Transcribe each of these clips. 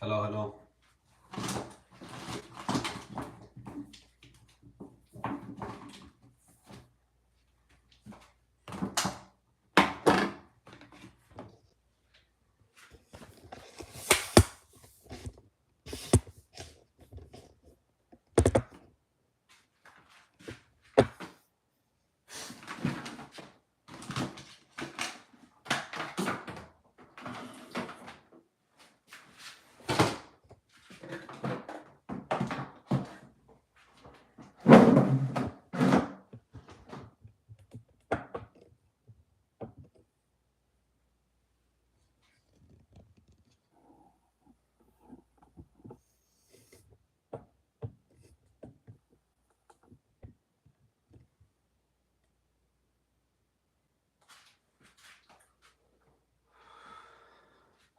Hello, hello.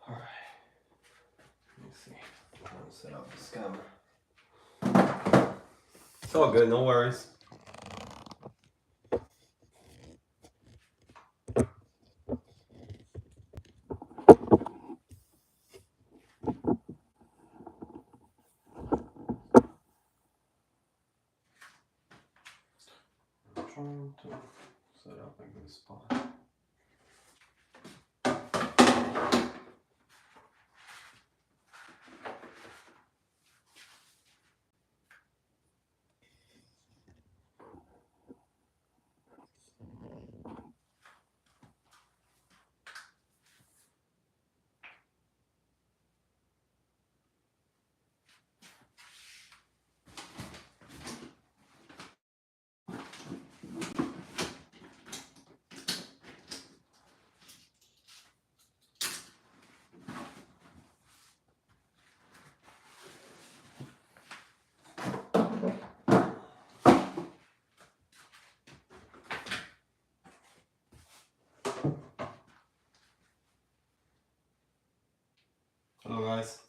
All right. Let me see. I'm gonna set up this camera. It's all good. No worries. I'm trying to set up a good spot. Hello, guys.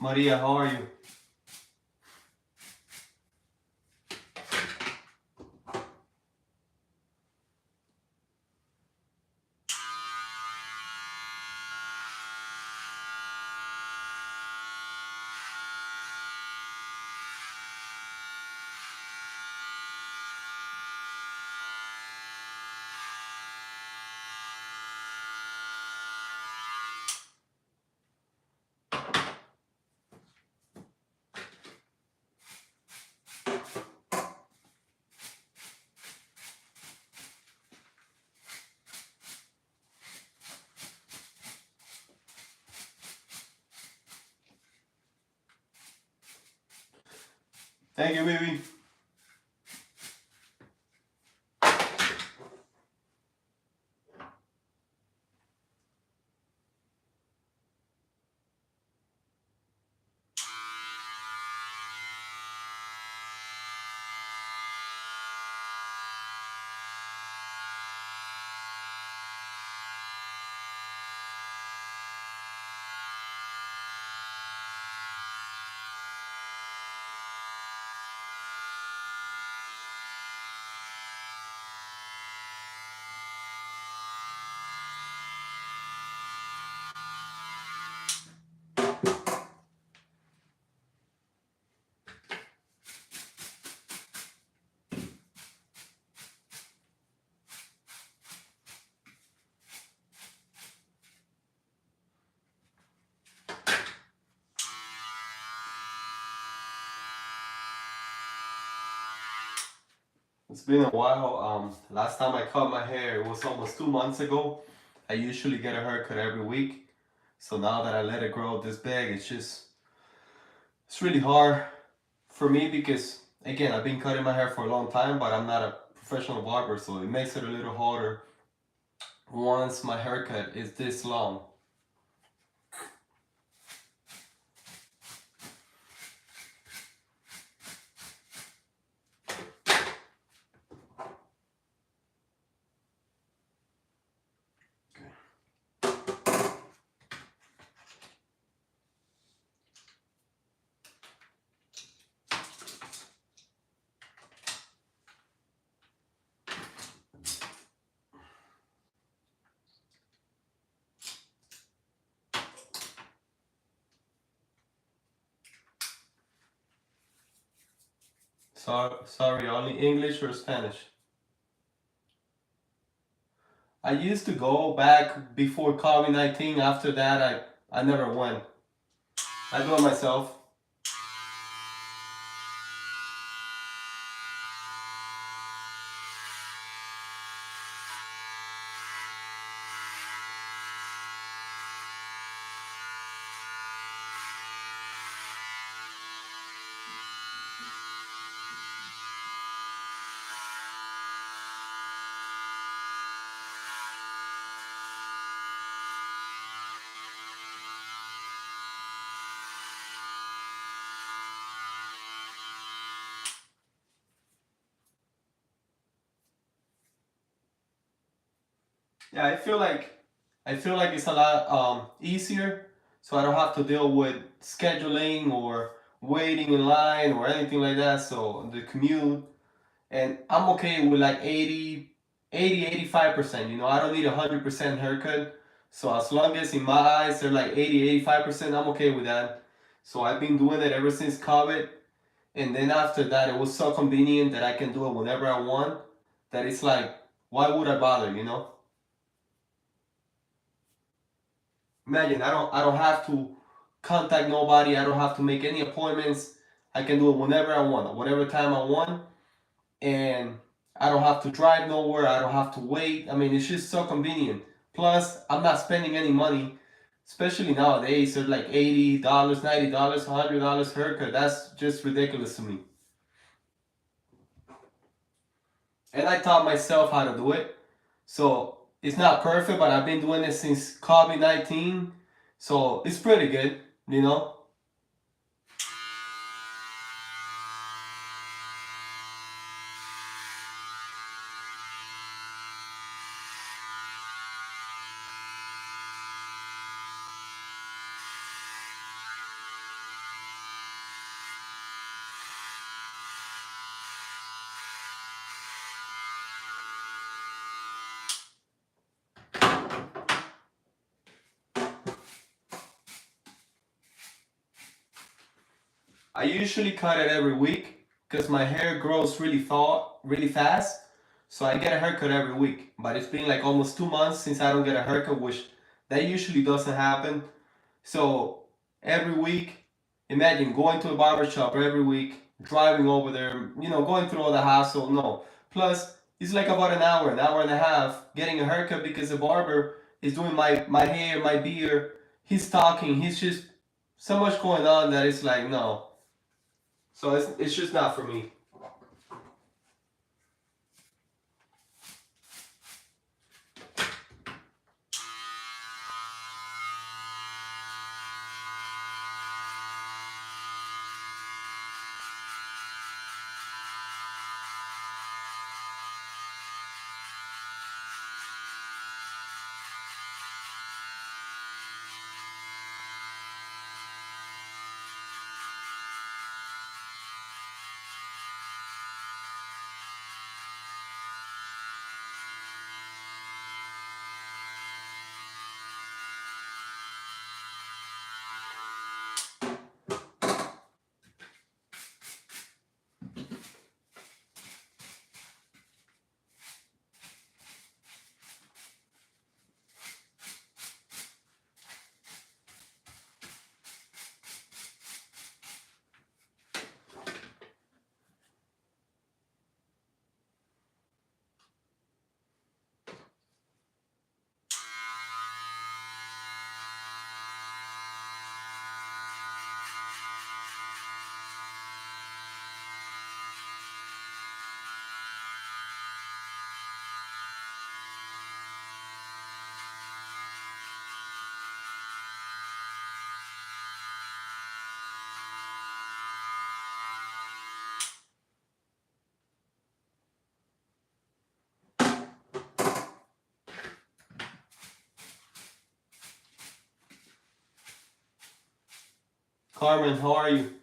Maria, how are you? Thank you, baby. It's been a while. Last time I cut my hair, it was almost 2 months ago. I usually get a haircut every week. So now that I let it grow this big, it's really hard for me because, again, I've been cutting my hair for a long time, but I'm not a professional barber, so it makes it a little harder once my haircut is this long. Sorry, only English or Spanish? I used to go back before COVID-19. After that, I never went. I do it myself. Yeah, I feel like it's a lot easier, so I don't have to deal with scheduling or waiting in line or anything like that. So the commute, and I'm okay with like 85%. I don't need 100% haircut. So as long as in my eyes they're like 85%, I'm okay with that. So I've been doing it ever since COVID, and then after that, it was so convenient that I can do it whenever I want. That it's like, why would I bother? Imagine I don't have to contact nobody. I don't have to make any appointments. I can do it whenever I want, whatever time I want, and I don't have to drive nowhere. I don't have to wait. I mean, it's just so convenient. Plus, I'm not spending any money, especially nowadays. They're like $80, $90, $100 haircut. That's just ridiculous to me. And I taught myself how to do it. So it's not perfect, but I've been doing it since COVID-19. So it's pretty good. I usually cut it every week because my hair grows really fast. So I get a haircut every week. But it's been like almost 2 months since I don't get a haircut, which that usually doesn't happen. So every week, imagine going to a barber shop every week, driving over there, going through all the hassle. No. Plus, it's like about an hour and a half getting a haircut because the barber is doing my hair, my beard. He's talking. He's just so much going on that it's like, no. So it's just not for me. Carmen, how are you?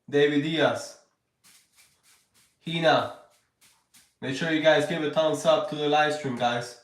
David Diaz, Hina. Make sure you guys give a thumbs up to the live stream, guys.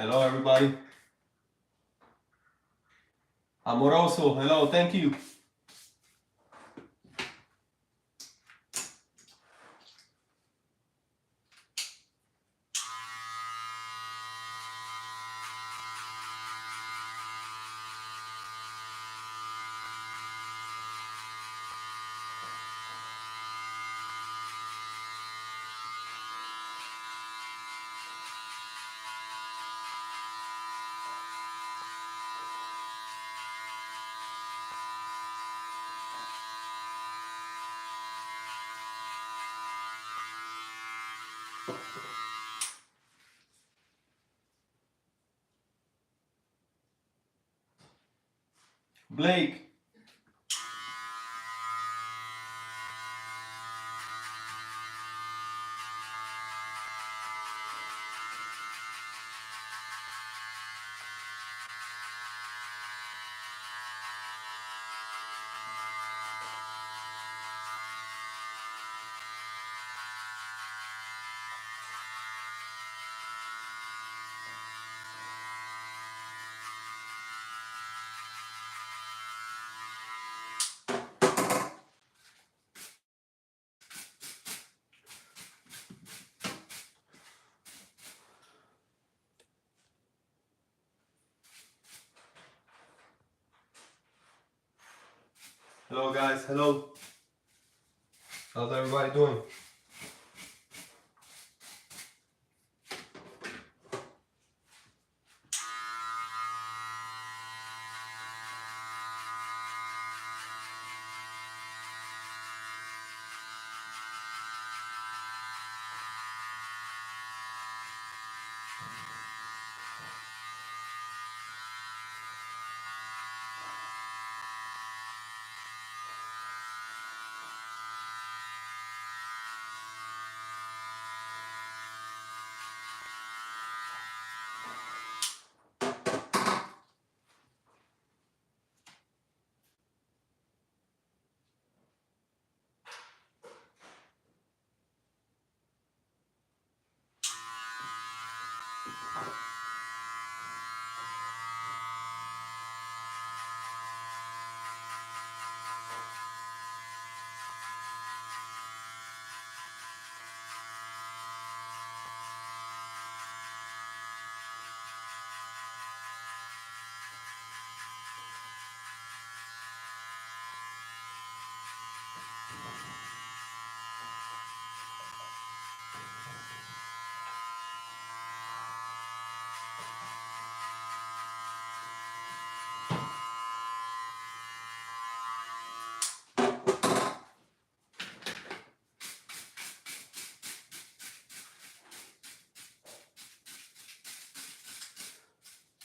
Hello, everybody. Amoroso, hello, thank you. Blake. Hello, guys, hello. How's everybody doing?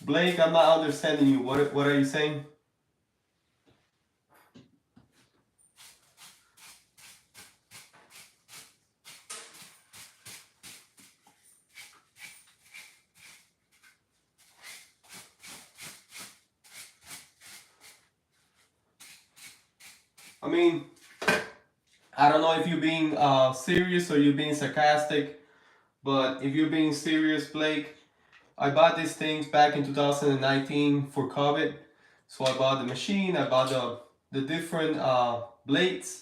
Blake, I'm not understanding you. What are you saying? I mean, I don't know if you're being serious or you're being sarcastic, but if you're being serious, Blake, I bought these things back in 2019 for COVID. So I bought the machine, I bought the different blades,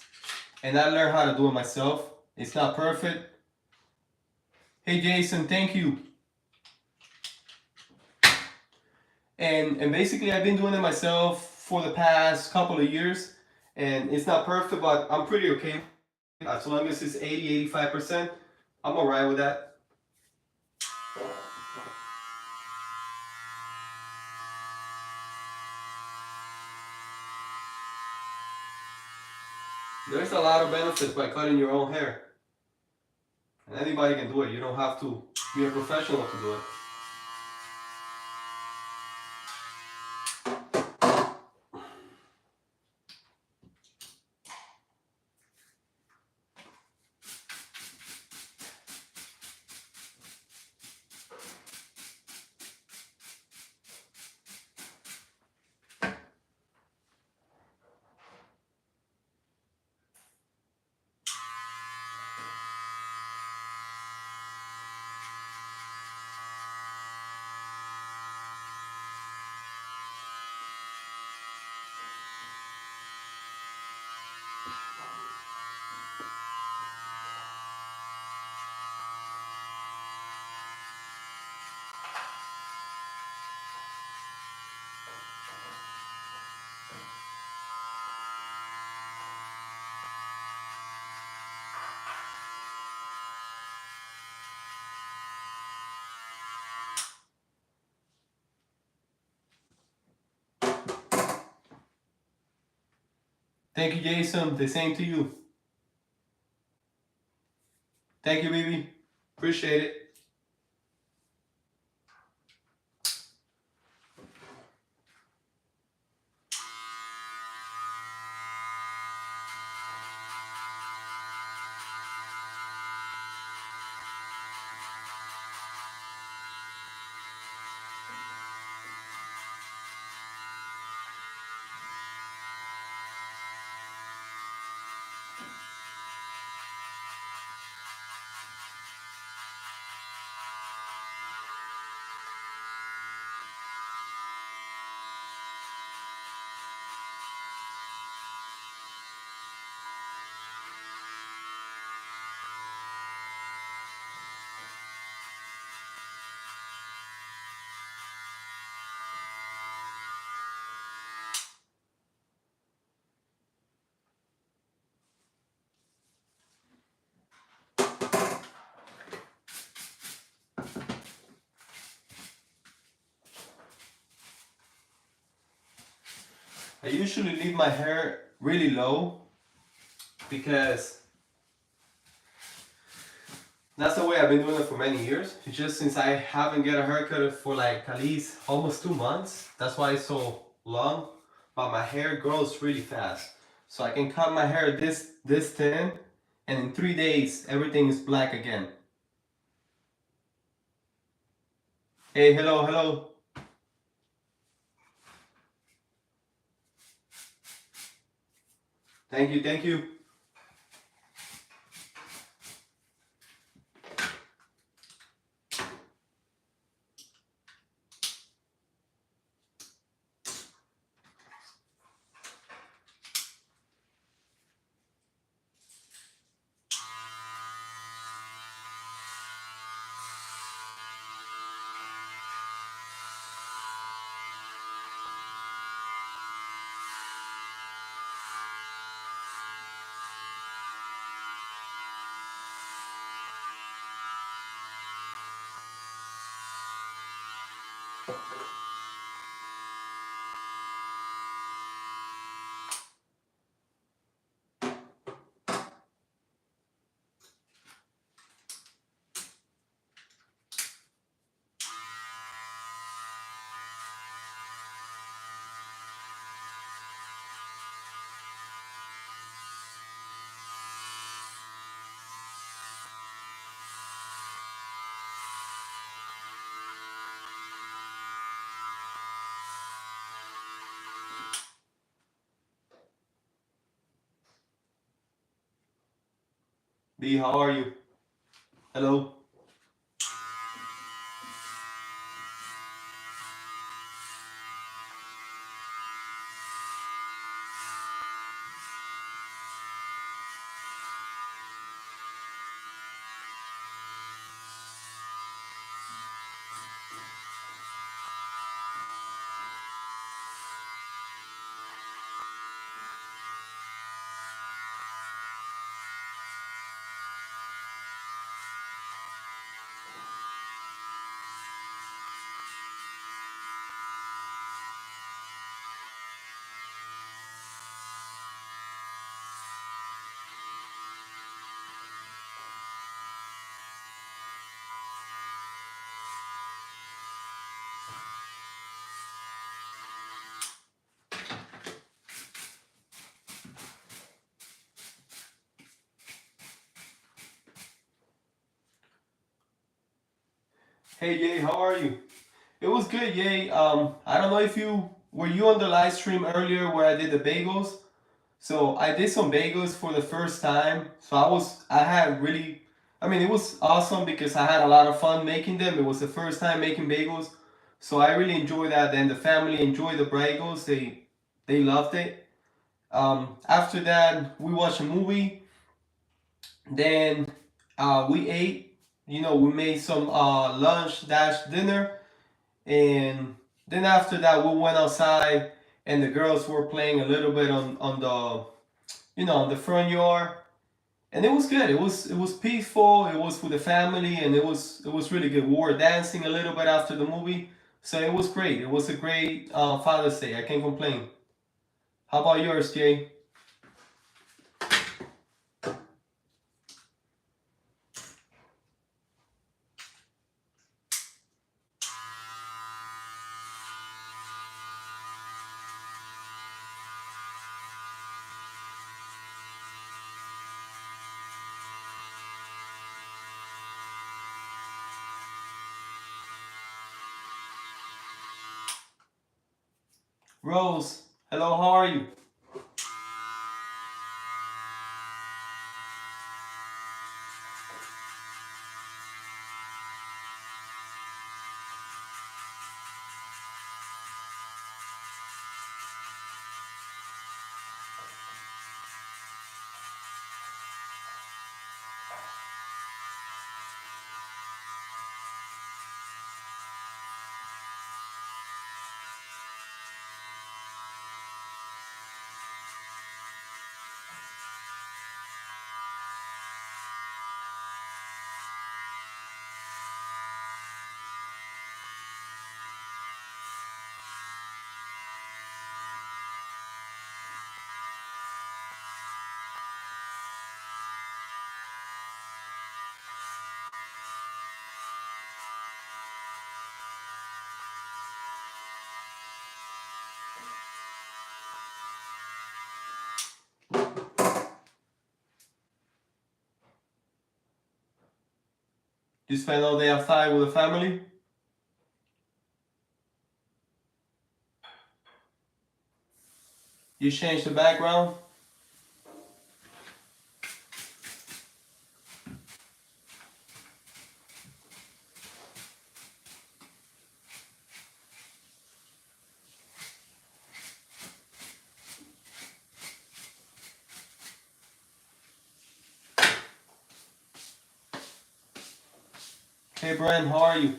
and I learned how to do it myself. It's not perfect. Hey Jason, thank you. And basically I've been doing it myself for the past couple of years, and it's not perfect, but I'm pretty okay. As long as it's 80-85%, I'm alright with that. There's a lot of benefits by cutting your own hair. And anybody can do it. You don't have to be a professional to do it. Thank you, Jason. The same to you. Thank you, baby. Appreciate it. I usually leave my hair really low because that's the way I've been doing it for many years. It's just since I haven't get a haircut for like at least almost 2 months. That's why it's so long. But my hair grows really fast. So I can cut my hair this thin, and in 3 days everything is black again. Hey, hello, hello. Thank you, thank you. B, how are you? Hello. Hey, Jay, how are you? It was good, Jay. I don't know if you on the live stream earlier where I did the bagels. So I did some bagels for the first time. So I had really, I mean, it was awesome because I had a lot of fun making them. It was the first time making bagels. So I really enjoyed that. Then the family enjoyed the bagels. They loved it. After that, we watched a movie. Then we ate. We made some lunch dash dinner, and then after that we went outside, and the girls were playing a little bit on the on the front yard, and it was good. It was peaceful. It was for the family, and it was really good. We were dancing a little bit after the movie, so it was great. It was a great Father's Day. I can't complain. How about yours, Jay? Rose, hello, how are you? You spend all day outside with the family? You change the background? Hey Brian, how are you?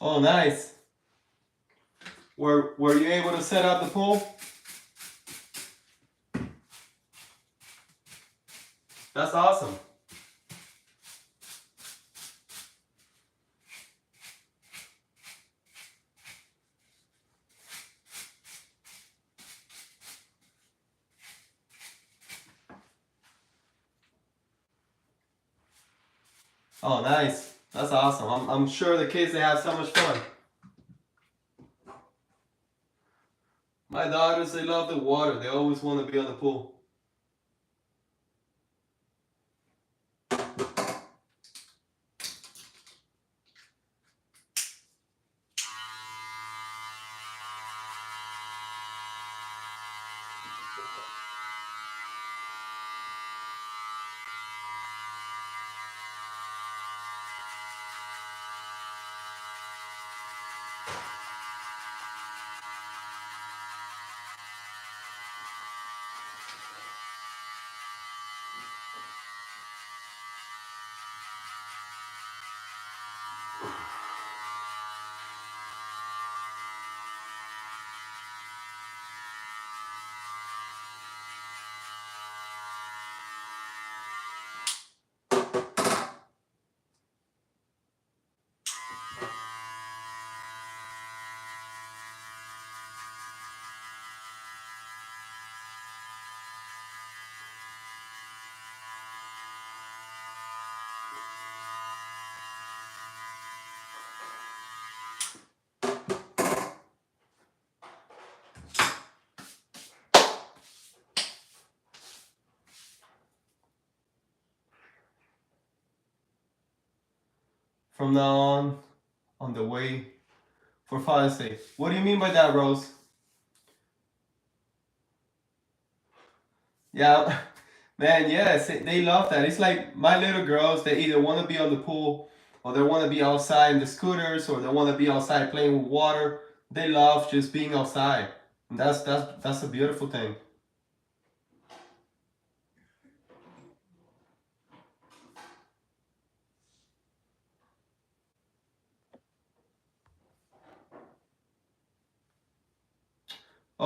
Oh, nice. Were you able to set up the pool? That's awesome. Oh, nice. That's awesome. I'm sure the kids, they have so much fun. My daughters, they love the water. They always want to be on the pool. From now on the way for Father's Day. What do you mean by that, Rose? Yeah, man, yes, they love that. It's like my little girls, they either want to be on the pool or they want to be outside in the scooters or they want to be outside playing with water. They love just being outside. And that's a beautiful thing.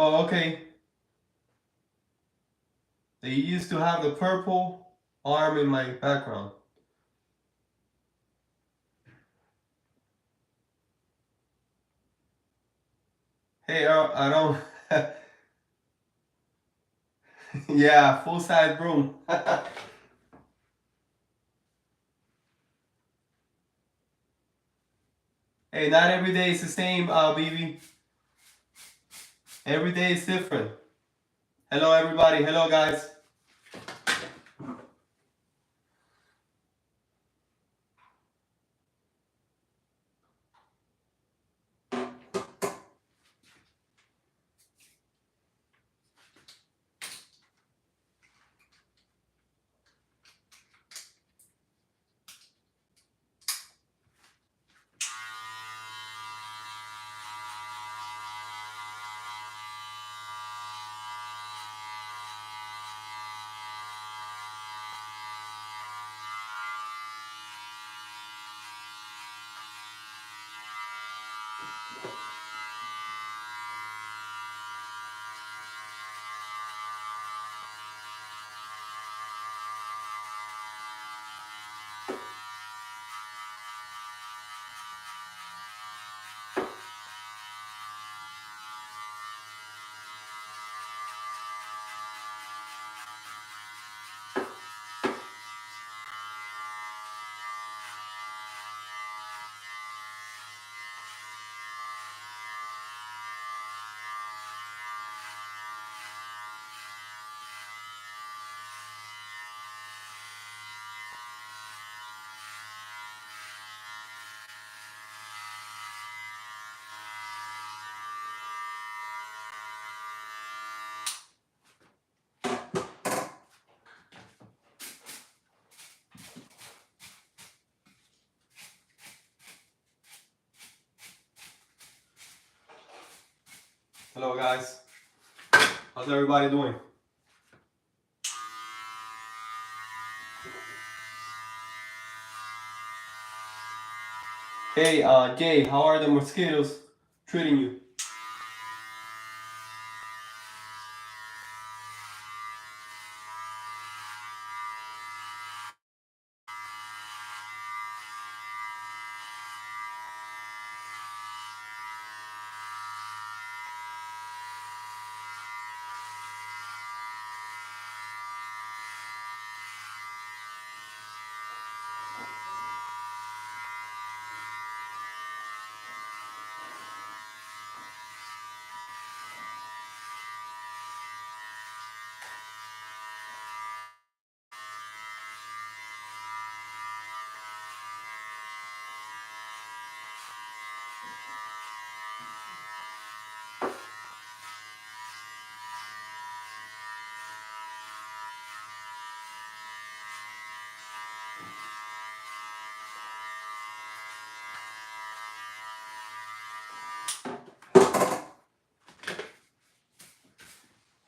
Oh, okay. They used to have the purple arm in my background. Hey, I don't. Yeah, full size broom. Hey, not every day is the same, BB. Every day is different. Hello, everybody. Hello, guys. Hello, guys. How's everybody doing? Hey, Jay, how are the mosquitoes treating you?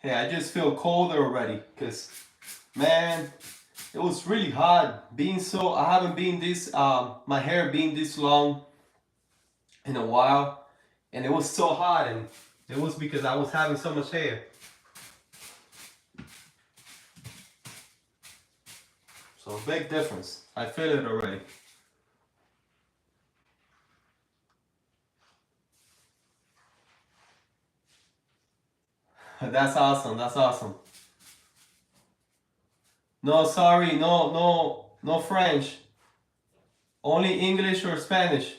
Hey, I just feel colder already because, man, it was really hot. I haven't been this, my hair being this long in a while, and it was so hot, and it was because I was having so much hair. So big difference. I feel it already. That's awesome. That's awesome. No, sorry, no French. Only English or Spanish.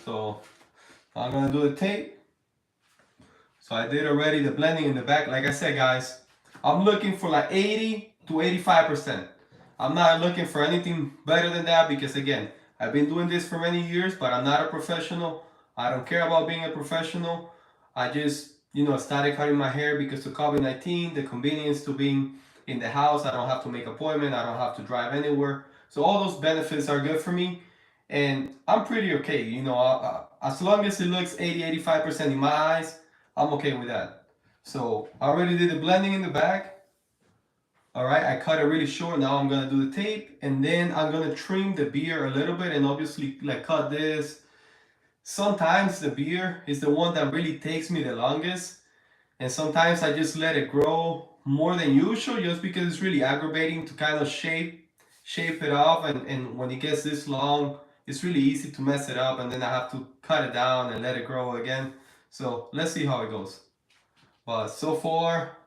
So I'm gonna do the tape. So I did already the blending in the back. Like I said, guys, I'm looking for like 80 to 85%. I'm not looking for anything better than that because again, I've been doing this for many years, but I'm not a professional. I don't care about being a professional. I just, started cutting my hair because of COVID-19, the convenience to being in the house. I don't have to make appointment. I don't have to drive anywhere. So all those benefits are good for me. and I'm pretty okay. You know, as long as it looks 80-85% in my eyes, I'm okay with that. So I already did the blending in the back. All right, I cut it really short. Now I'm gonna do the tape, and then I'm gonna trim the beard a little bit, and obviously like cut this. Sometimes the beard is the one that really takes me the longest, and sometimes I just let it grow more than usual, just because it's really aggravating to kind of shape it off, and when it gets this long, it's really easy to mess it up, and then I have to cut it down and let it grow again. So let's see how it goes. But so far,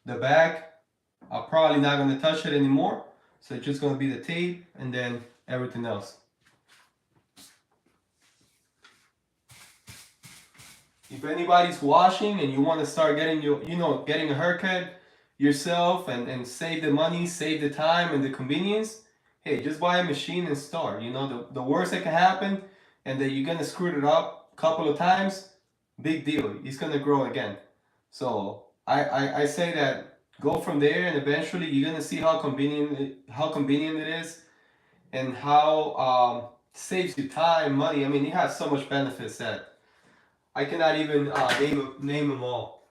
the back, I'm probably not going to touch it anymore. So it's just going to be the tape and then everything else. If anybody's washing and you want to start getting getting a haircut yourself and save the money, save the time and the convenience, hey, just buy a machine and start. You know, the worst that can happen and that you're going to screw it up a couple of times, big deal. It's going to grow again. So I say that go from there, and eventually you're gonna see how convenient it is, and how saves you time, money. I mean, it has so much benefits that I cannot even name them all.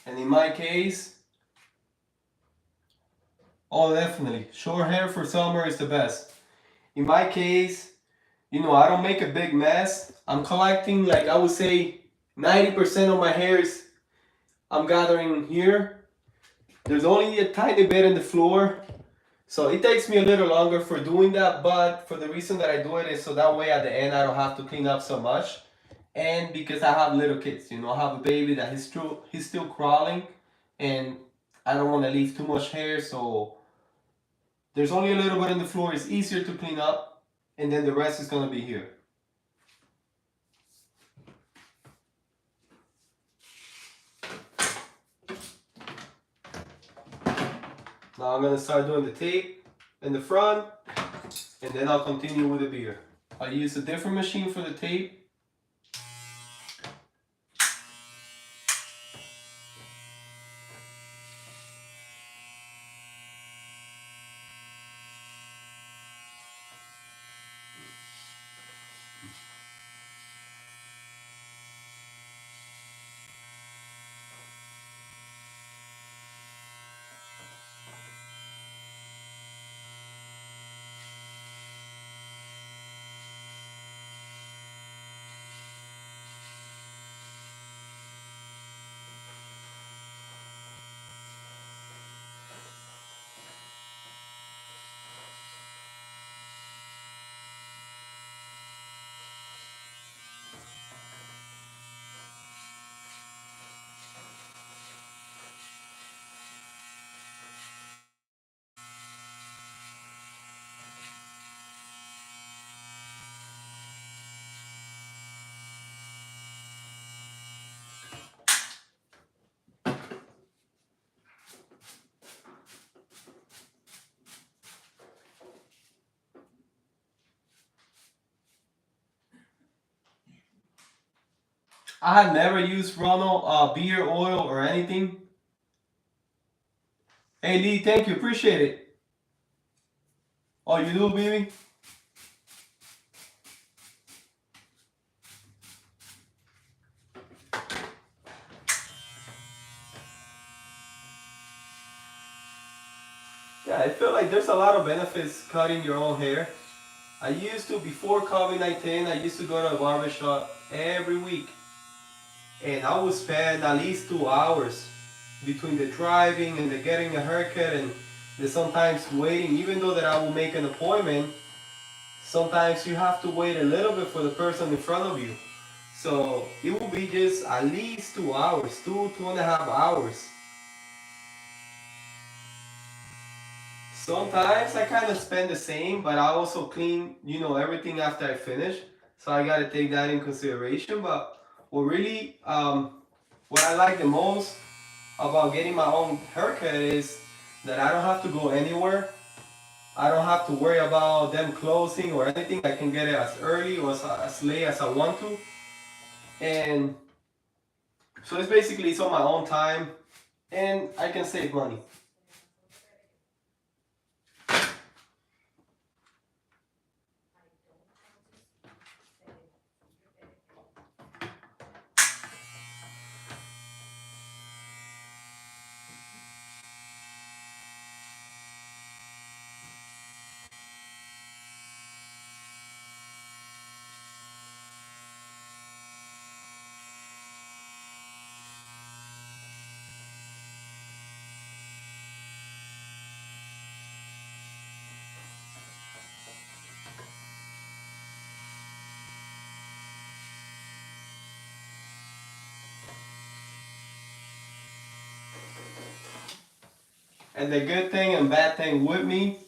And in my case, oh, definitely, short hair for summer is the best. In my case, I don't make a big mess. I'm collecting, like, I would say 90% of my hairs I'm gathering here. There's only a tiny bit in the floor. So it takes me a little longer for doing that, but for the reason that I do it is so that way at the end I don't have to clean up so much. And because I have little kids, I have a baby that he's still crawling, and I don't want to leave too much hair, so there's only a little bit in the floor. It's easier to clean up, and then the rest is gonna be here. Now I'm gonna start doing the tape in the front, and then I'll continue with the beard. I use a different machine for the tape. I have never used Ronald beard oil or anything. Hey Lee, thank you, appreciate it. Oh, you do, baby? Yeah, I feel like there's a lot of benefits cutting your own hair. I used to, before COVID-19, I used to go to a barbershop every week. And I would spend at least 2 hours between the driving and the getting a haircut and the sometimes waiting. Even though that I will make an appointment, sometimes you have to wait a little bit for the person in front of you. So it will be just at least 2 hours, 2.5 hours. Sometimes I kind of spend the same, but I also clean, everything after I finish. So I gotta take that in consideration. But what I like the most about getting my own haircut is that I don't have to go anywhere. I don't have to worry about them closing or anything. I can get it as early or as late as I want to. And so it's on my own time and I can save money. And the good thing and bad thing with me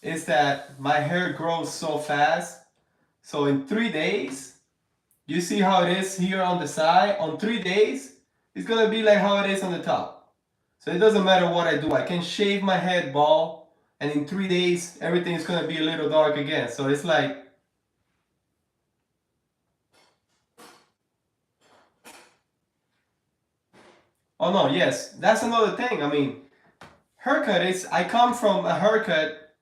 is that my hair grows so fast. So in 3 days, you see how it is here on the side? On 3 days, it's gonna be like how it is on the top. So it doesn't matter what I do. I can shave my head bald, and in 3 days, everything's gonna be a little dark again. So it's like, oh no, yes, that's another thing. I mean, haircut is, I come from a haircut,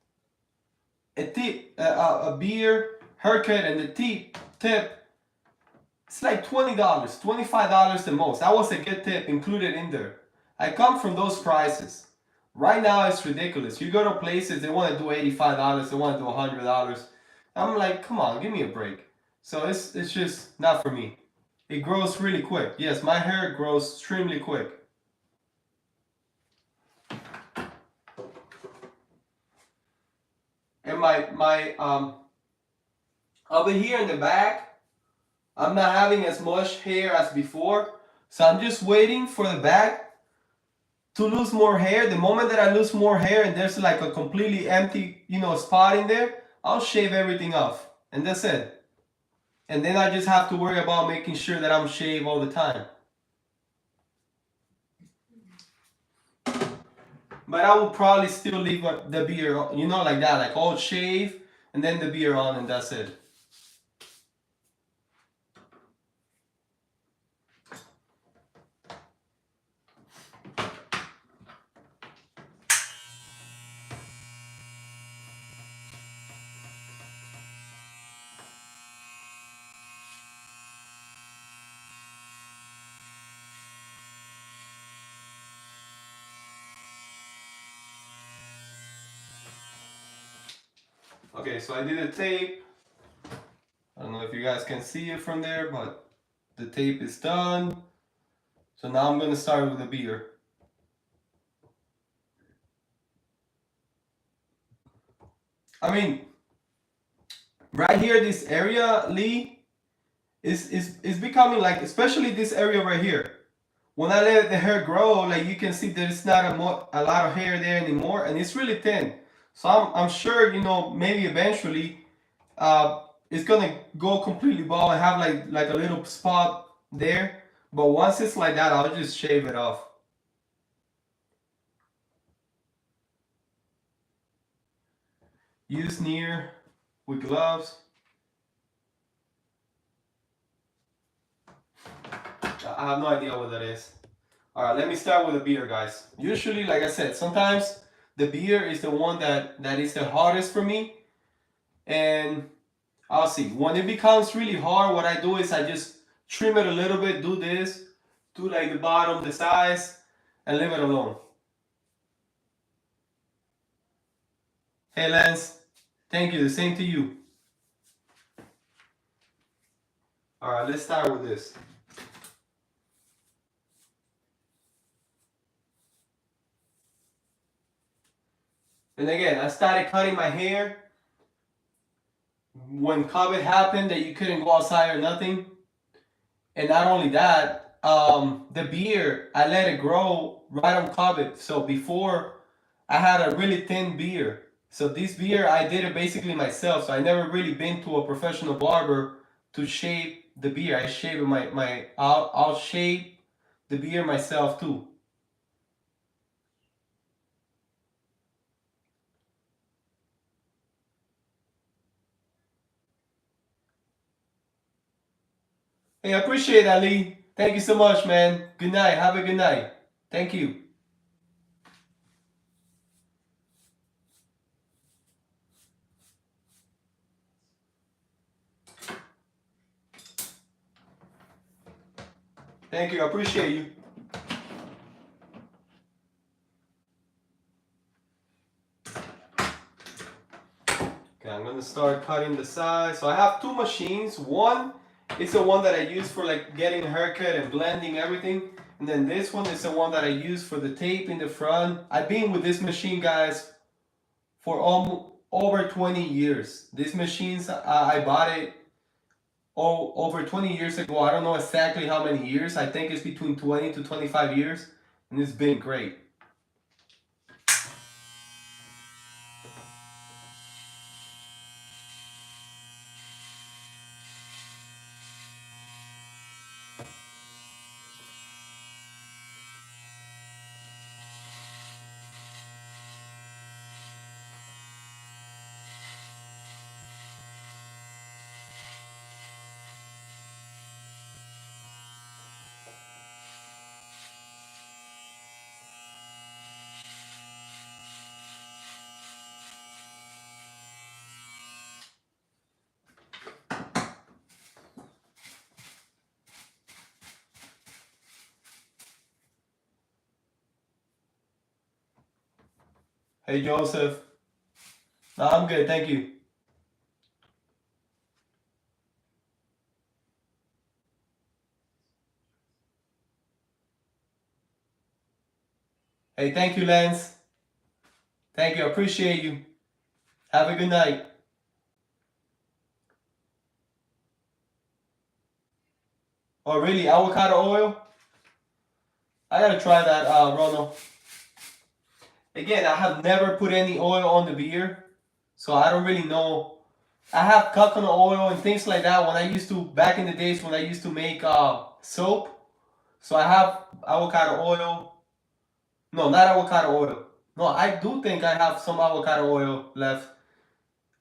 a beard, haircut, and the tip, it's like $20, $25 the most. That was a good tip included in there. I come from those prices. Right now it's ridiculous. You go to places, they want to do $85, they want to do $100. I'm like, come on, give me a break. So it's just not for me. It grows really quick. Yes, my hair grows extremely quick. And my over here in the back, I'm not having as much hair as before. So I'm just waiting for the back to lose more hair. The moment that I lose more hair and there's like a completely empty, spot in there, I'll shave everything off. And that's it. And then I just have to worry about making sure that I'm shaved all the time. But I will probably still leave the beard, like that, like all shave and then the beard on and that's it. Okay, so I did a tape. I don't know if you guys can see it from there, but the tape is done. So now I'm gonna start with the beard. I mean, right here, this area, Lee, is becoming like, especially this area right here. When I let the hair grow, like you can see there's not a lot of hair there anymore, and it's really thin. So I'm sure, maybe eventually, it's gonna go completely bald and have like a little spot there. But once it's like that, I'll just shave it off. Use near with gloves. I have no idea what that is. All right, let me start with the beard, guys. Usually, like I said, sometimes the beard is the one that is the hardest for me. And I'll see. When it becomes really hard, what I do is I just trim it a little bit, do this, do like the bottom, the sides, and leave it alone. Hey, Lance. Thank you. The same to you. All right, let's start with this. And again, I started cutting my hair when COVID happened, that you couldn't go outside or nothing. And not only that, the beard, I let it grow right on COVID. So before, I had a really thin beard. So this beard, I did it basically myself. So I never really been to a professional barber to shape the beard. I shave it I'll shape the beard myself too. Hey, I appreciate that, Lee. Thank you so much, man. Good night. Have a good night. Thank you. Thank you. I appreciate you. Okay, I'm gonna start cutting the sides. So I have two machines. One is the one that I use for like getting a haircut and blending everything. And then this one is the one that I use for the tape in the front. I've been with this machine, guys, for almost over 20 years. These machines, I bought it over 20 years ago. I don't know exactly how many years. I think it's between 20 to 25 years. And it's been great. Hey, Joseph. No, I'm good. Thank you. Hey, thank you, Lance. Thank you. I appreciate you. Have a good night. Oh, really? Avocado oil? I gotta try that, Ronald. Again, I have never put any oil on the beer, so I don't really know. I have coconut oil and things like that when I used to, back in the days when I used to make soap. So I have avocado oil. No, not avocado oil. No, I do think I have some avocado oil left.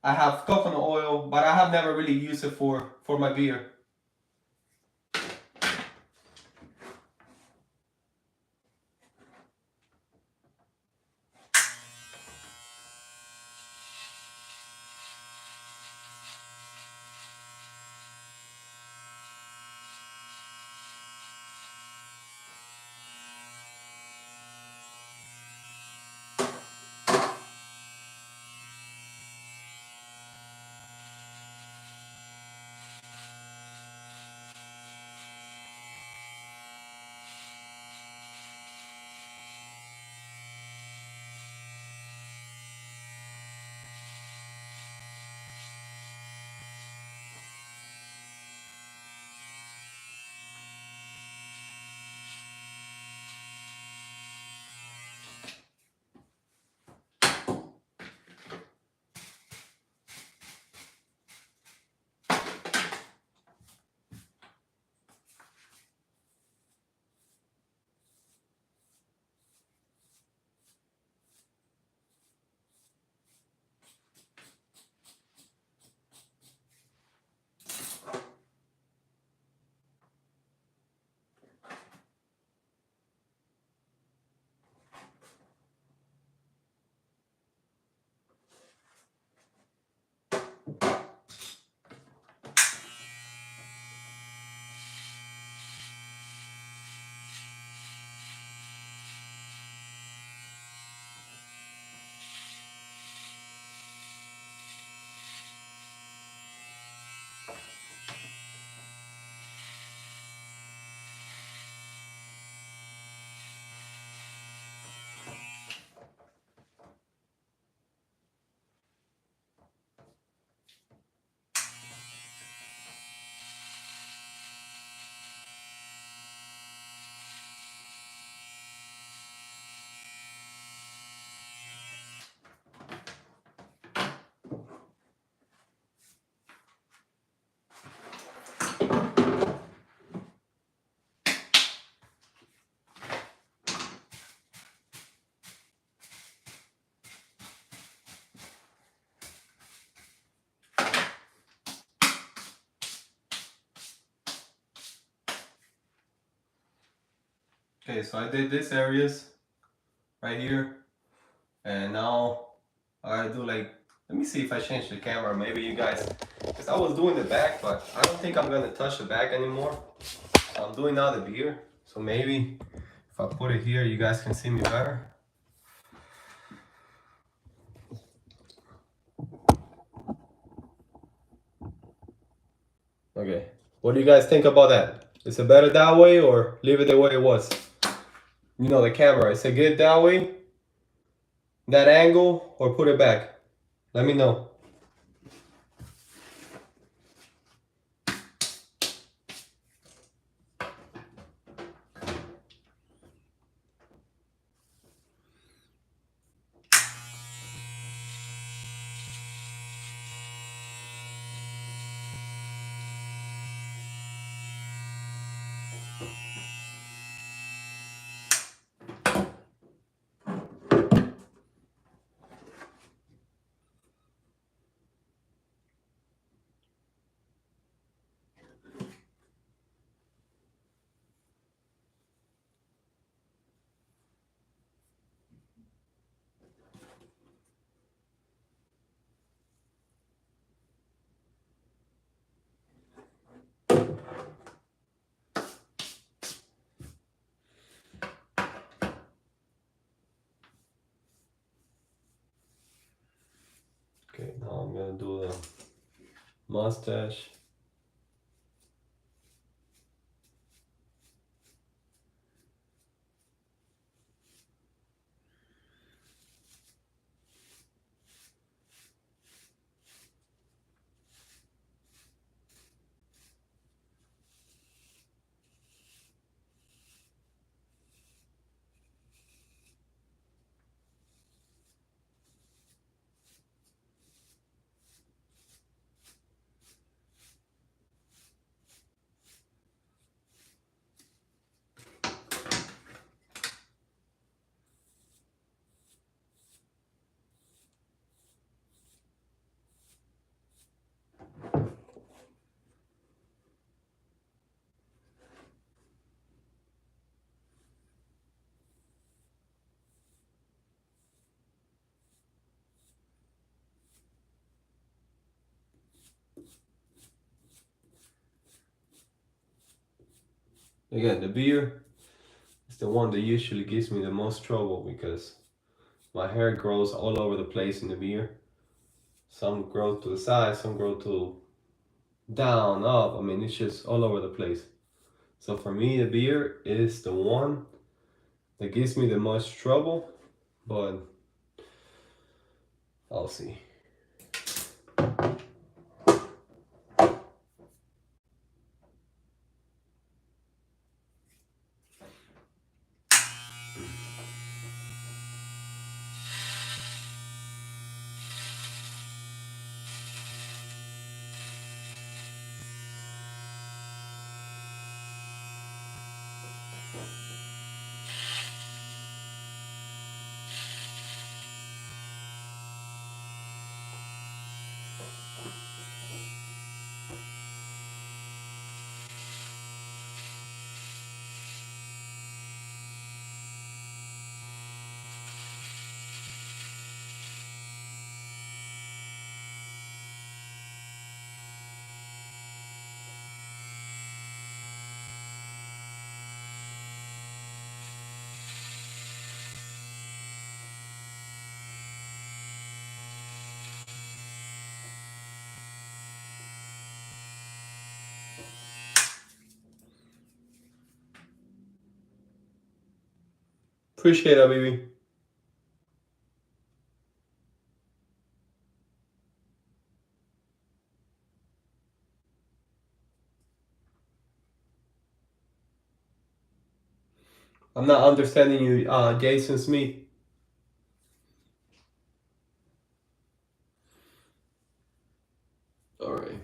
I have coconut oil, but I have never really used it for my beer. Okay, so I did this areas right here, and now I do like, let me see if I change the camera, maybe you guys, because I was doing the back, but I don't think I'm gonna touch the back anymore. I'm doing now the beard, so maybe if I put it here, you guys can see me better. Okay, what do you guys think about that? Is it better that way or leave it the way it was? You know, the camera, is it good that way? That angle, or put it back? Let me know. Okay, now I'm gonna do the mustache. Again, the beard is the one that usually gives me the most trouble because my hair grows all over the place in the beard. Some grow to the side, some grow to down, up. I mean, it's just all over the place. So for me, the beard is the one that gives me the most trouble, but I'll see. Appreciate it, baby. I'm not understanding you, Jason Smith. All right.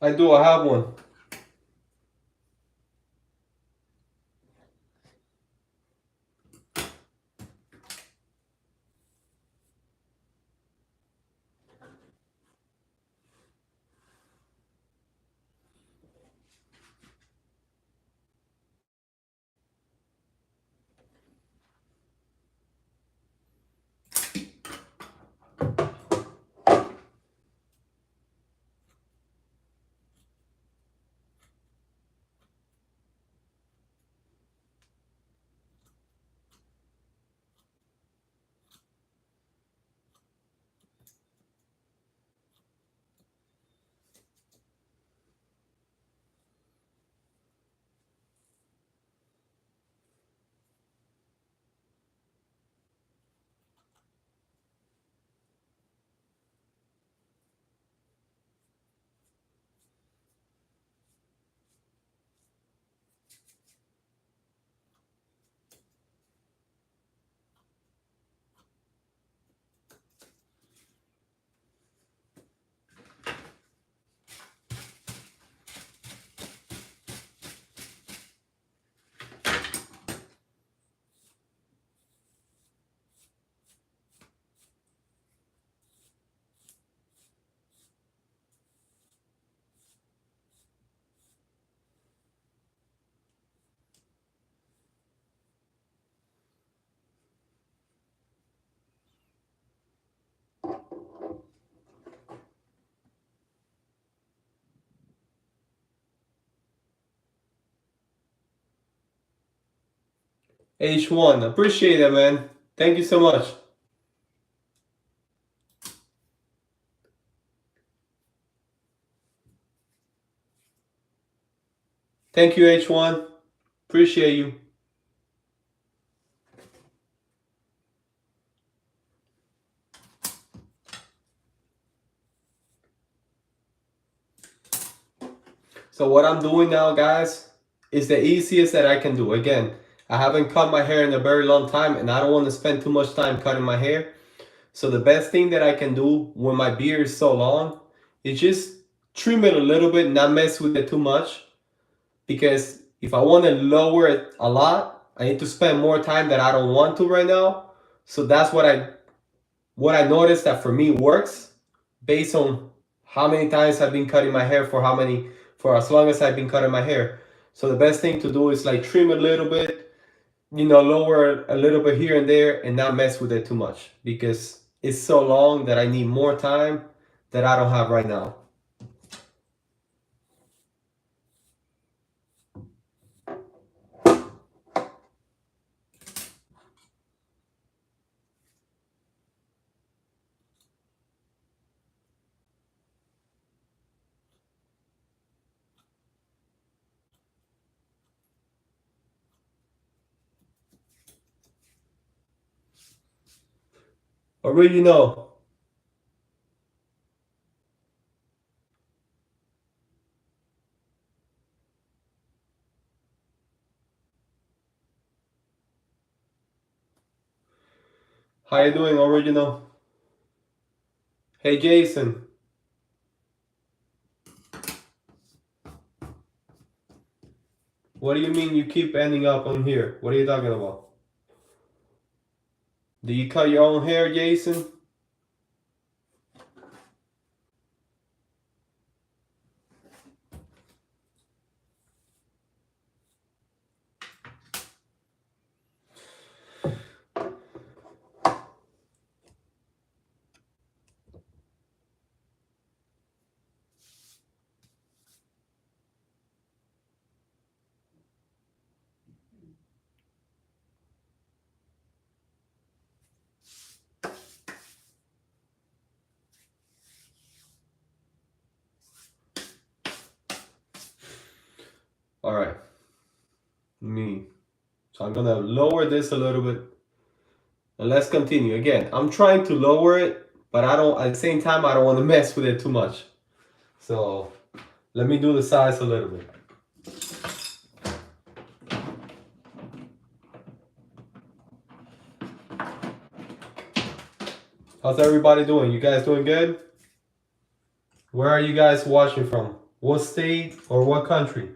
I do. I have one. H1. Appreciate it, man. Thank you so much. Thank you, H1. Appreciate you. So what I'm doing now, guys, is the easiest that I can do. Again, I haven't cut my hair in a very long time, and I don't want to spend too much time cutting my hair. So the best thing that I can do when my beard is so long is just trim it a little bit, not mess with it too much. Because if I want to lower it a lot, I need to spend more time that I don't want to right now. So that's what I noticed that for me works based on how many times I've been cutting my hair for as long as I've been cutting my hair. So the best thing to do is like trim a little bit, lower a little bit here and there and not mess with it too much because it's so long that I need more time that I don't have right now. Original. How you doing, Original? Hey, Jason. What do you mean you keep ending up on here? What are you talking about? Do you cut your own hair, Jason? All right. Me. So I'm gonna lower this a little bit. And let's continue. Again, I'm trying to lower it, but at the same time, I don't want to mess with it too much. So let me do the sides a little bit. How's everybody doing? You guys doing good? Where are you guys watching from? What state or what country?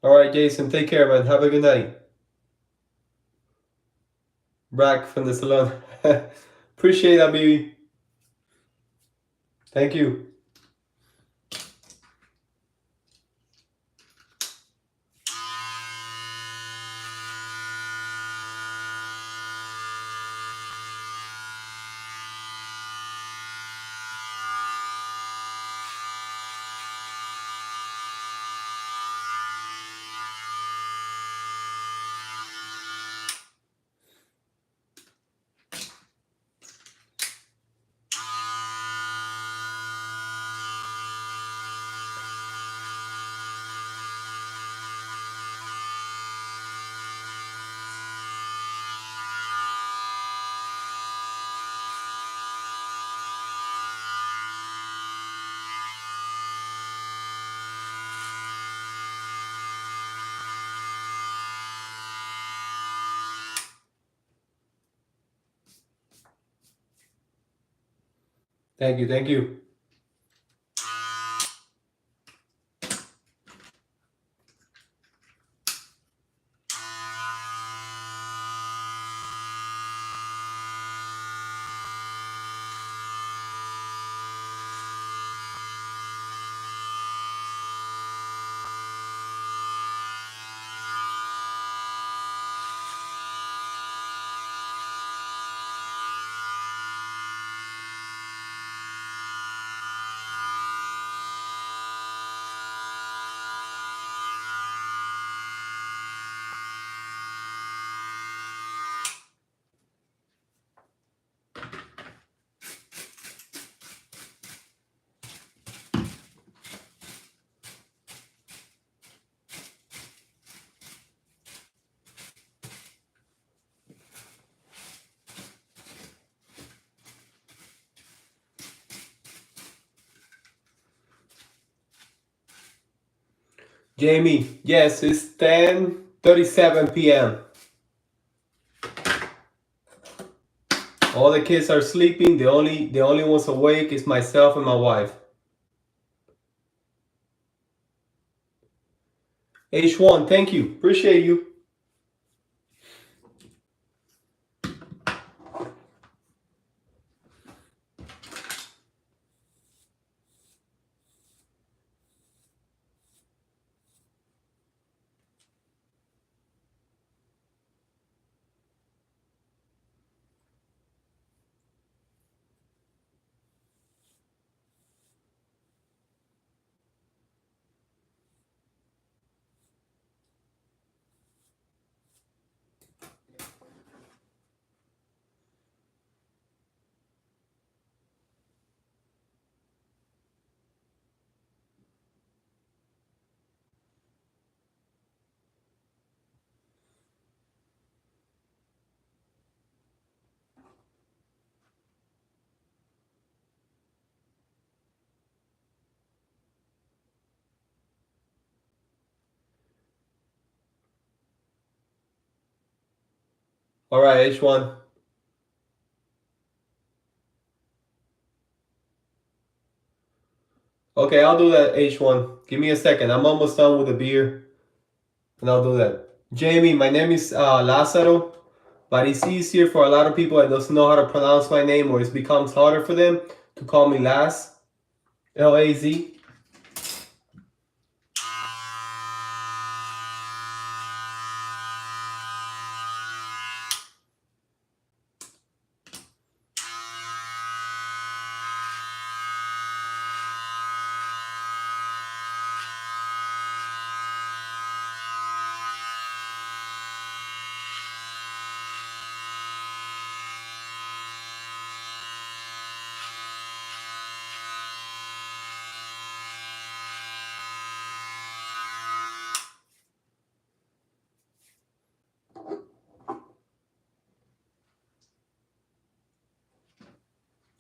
All right, Jason, take care, man. Have a good night. Back from the salon. Appreciate that, baby. Thank you. Thank you. Thank you. Jamie, yes, it's 10:37 p.m. All the kids are sleeping. The only ones awake is myself and my wife. H1, thank you. Appreciate you. All right, H1. Okay, I'll do that, H1. Give me a second. I'm almost done with the beer, and I'll do that. Jamie, my name is Lázaro, but it's easier for a lot of people that doesn't know how to pronounce my name, or it becomes harder for them to call me Laz, Laz.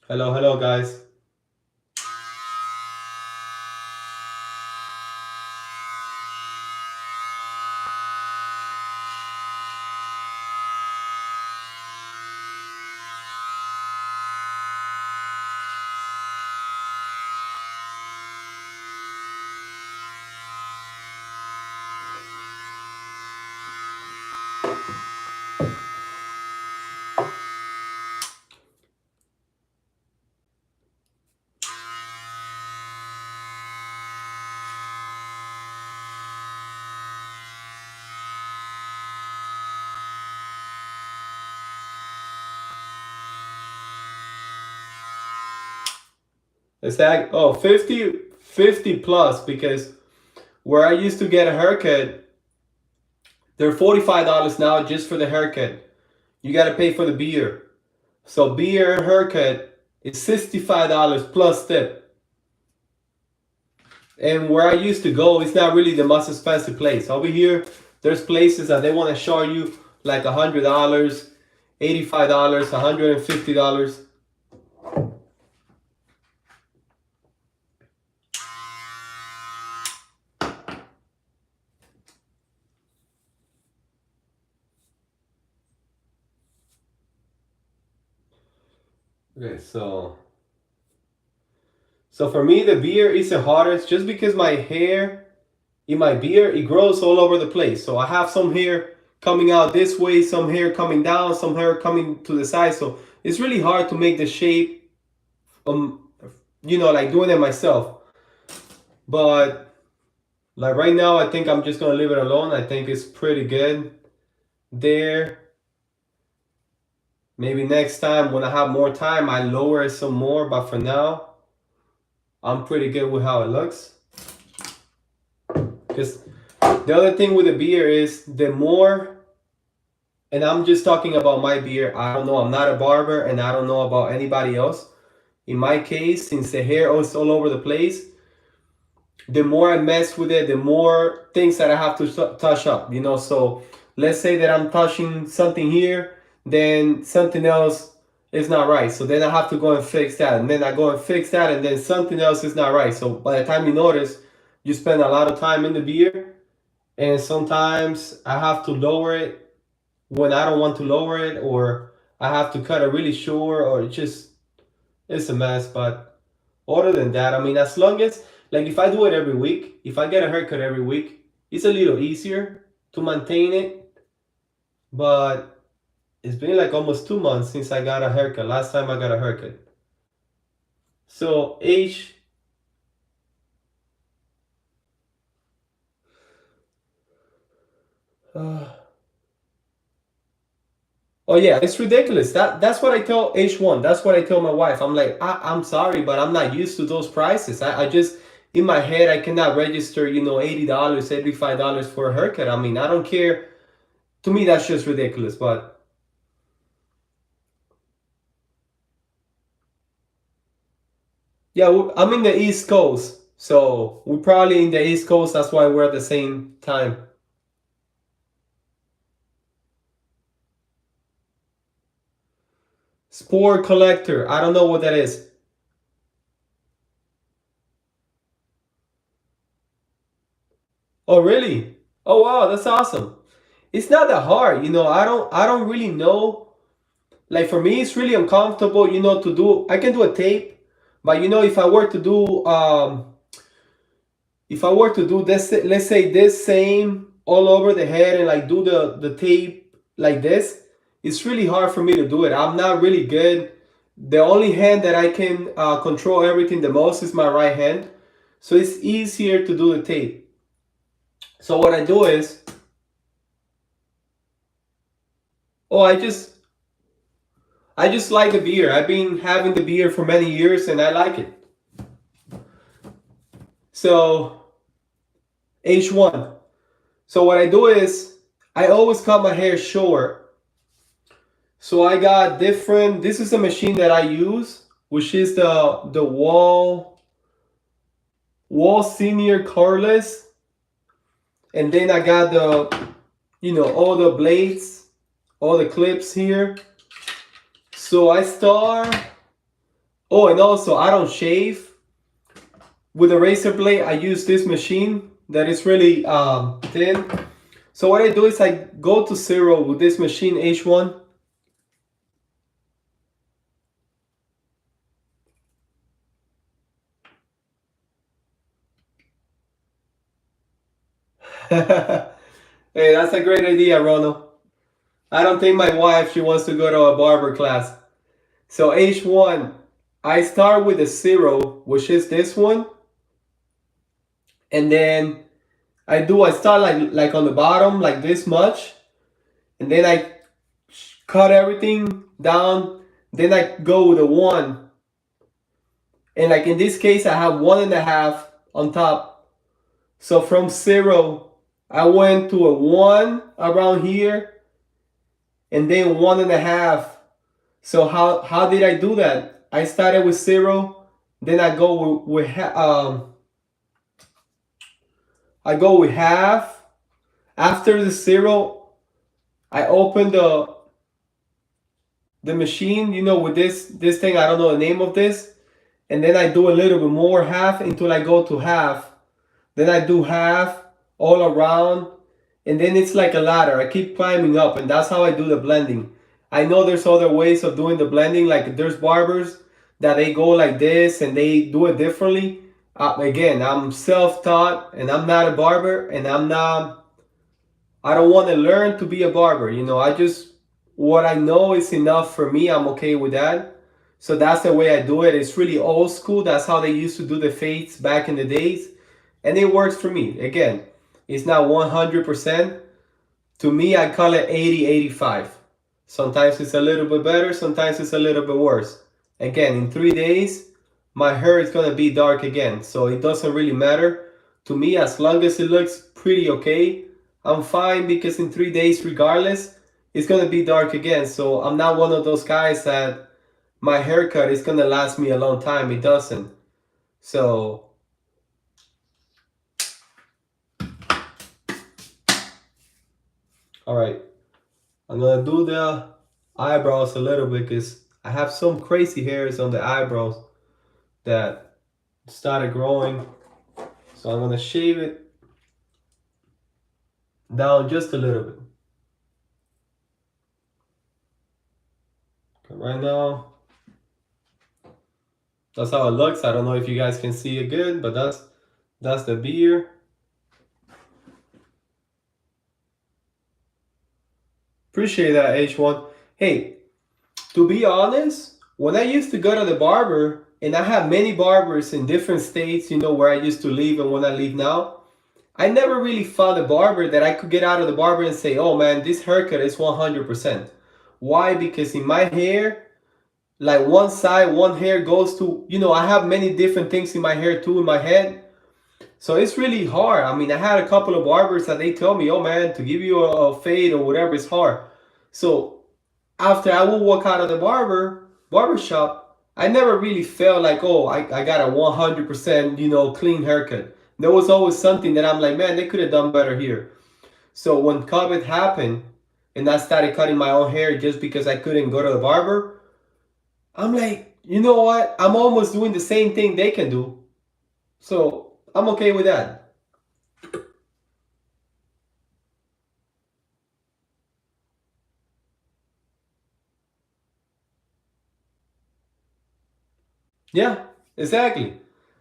Hello, hello, guys. It's that, oh, 50 plus, because where I used to get a haircut, they're $45 now just for the haircut. You got to pay for the beer. So beer and haircut is $65 plus tip. And where I used to go, it's not really the most expensive place. Over here, there's places that they want to charge you like $100, $85, $150. Okay, so for me, the beard is the hardest just because my hair in my beard, it grows all over the place. So I have some hair coming out this way, some hair coming down, some hair coming to the side. So it's really hard to make the shape, like doing it myself. But like right now, I think I'm just gonna leave it alone. I think it's pretty good there. Maybe next time when I have more time, I lower it some more. But for now, I'm pretty good with how it looks. Because the other thing with the beard is the more, and I'm just talking about my beard. I don't know. I'm not a barber, and I don't know about anybody else. In my case, since the hair is all over the place, the more I mess with it, the more things that I have to touch up. So let's say that I'm touching something here, then something else is not right. So then I have to go and fix that, and then I go and fix that, and then something else is not right. So by the time you notice, you spend a lot of time in the beard, and sometimes I have to lower it when I don't want to lower it, or I have to cut it really short, or it's a mess. But other than that, I mean, as long as, like, if I do it every week, if I get a haircut every week, it's a little easier to maintain it. But it's been like almost 2 months since I got a haircut. Last time I got a haircut. So age. Oh yeah, it's ridiculous. That's what I tell H1. That's what I tell my wife. I'm like, I'm sorry, but I'm not used to those prices. I just, in my head, I cannot register, $80, $85 for a haircut. I mean, I don't care. To me, that's just ridiculous. But yeah, I'm in the East Coast, so we're probably in the East Coast. That's why we're at the same time. Spore collector. I don't know what that is. Oh really? Oh wow, that's awesome. It's not that hard, I don't really know. Like for me, it's really uncomfortable, to do. I can do a tape, but if I were to do this, let's say this same all over the head and like do the tape like this, it's really hard for me to do it. I'm not really good. The only hand that I can control everything the most is my right hand, so it's easier to do the tape. So what I do is, oh, I just like the beer. I've been having the beer for many years and I like it. So H1. So what I do is I always cut my hair short. So I got different. This is a machine that I use, which is the Wall Senior Carless, and then I got all the blades, all the clips here. So I start Oh, and also I don't shave with a razor blade. I use this machine that is really thin. So what I do is I go to zero with this machine H1. Hey, that's a great idea, Ronald. I don't think my wife, she wants to go to a barber class. So H1, I start with a zero, which is this one. And then I start like on the bottom, like this much. And then I cut everything down. Then I go with a one. And like in this case, I have 1.5 on top. So from zero, I went to a one around here and then 1.5. So how did I do that? I started with zero, then I go with half. After the zero, I open the machine, with this thing. I don't know the name of this, and then I do a little bit more half until I go to half. Then I do half all around, and then it's like a ladder. I keep climbing up, and that's how I do the blending. I know there's other ways of doing the blending, like there's barbers that they go like this and they do it differently. Again, I'm self-taught and I'm not a barber, and I don't want to learn to be a barber. What I know is enough for me. I'm okay with that. So that's the way I do it. It's really old school. That's how they used to do the fades back in the days. And it works for me. Again, it's not 100%. To me, I call it 80-85. Sometimes it's a little bit better, sometimes it's a little bit worse. Again, in 3 days, my hair is gonna be dark again. So it doesn't really matter. To me, as long as it looks pretty okay, I'm fine, because in 3 days, regardless, it's gonna be dark again. So I'm not one of those guys that my haircut is gonna last me a long time. It doesn't. So, all right. I'm gonna do the eyebrows a little bit because I have some crazy hairs on the eyebrows that started growing. So I'm gonna shave it down just a little bit. Okay, right now, that's how it looks. I don't know if you guys can see it good, but that's the beard. Appreciate that, H1. Hey, to be honest, when I used to go to the barber, and I have many barbers in different states, where I used to live and when I live now, I never really found a barber that I could get out of the barber and say, oh man, this haircut is 100%. Why? Because in my hair, like one side, one hair goes to, I have many different things in my hair too, in my head. So it's really hard. I mean, I had a couple of barbers that they tell me, oh man, to give you a fade or whatever is hard. So after I would walk out of the barber shop, I never really felt like, oh, I got a 100%, clean haircut. There was always something that I'm like, man, they could have done better here. So when COVID happened and I started cutting my own hair just because I couldn't go to the barber, I'm like, you know what? I'm almost doing the same thing they can do. So I'm okay with that. Yeah, exactly.